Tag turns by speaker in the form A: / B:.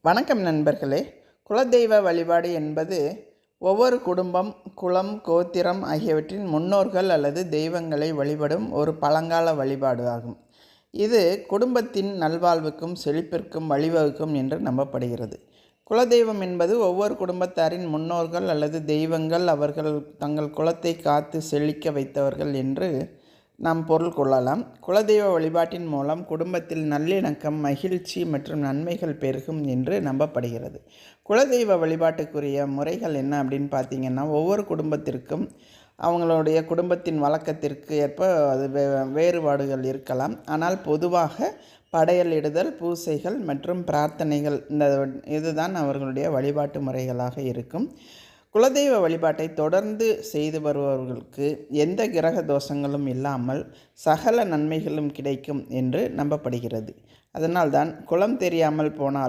A: வணக்கம் நண்பர்களே. குலதெய்வ வழிபாடு என்பது ஒவ்வொரு குடும்பம், குலம், கோத்திரம் ஆகியவற்றின் முன்னோர்கள் அல்லது தெய்வங்களை வழிபடும் ஒரு பழங்கால வழிபாடு ஆகும். இது குடும்பத்தின் நல்வாழ்வுக்கும் செழிப்பிற்கும் வழிவகுக்கும் என்று நம்பப்படுகிறது. குலதெய்வம் என்பது ஒவ்வொரு குடும்பத்தாரின் முன்னோர்கள் அல்லது தெய்வங்கள், அவர்கள் தங்கள் குலத்தை காத்து செழிக்க வைத்தவர்கள் என்று நாம் பொருள் கொள்ளலாம். குலதெய்வ வழிபாட்டின் மூலம் குடும்பத்தில் நல்லிணக்கம், மகிழ்ச்சி மற்றும் நன்மைகள் பெருகும் என்று நம்பப்படுகிறது. குலதெய்வ வழிபாட்டுக்குரிய முறைகள் என்ன அப்படின்னு பார்த்தீங்கன்னா, ஒவ்வொரு குடும்பத்திற்கும் அவங்களுடைய குடும்பத்தின் வழக்கத்திற்கு ஏற்ப அது வேறுபாடுகள் இருக்கலாம். ஆனால் பொதுவாக படையலிடுதல், பூசைகள் மற்றும் பிரார்த்தனைகள் இதுதான் அவர்களுடைய வழிபாட்டு முறைகளாக இருக்கும். குலதெய்வ வழிபாட்டை தொடர்ந்து செய்து வருபவர்களுக்கு எந்த கிரக தோஷங்களும் இல்லாமல் சகல நன்மைகளும் கிடைக்கும் என்று நம்பப்படுகிறது. அதனால்தான் குலம் தெரியாமல் போனாலும்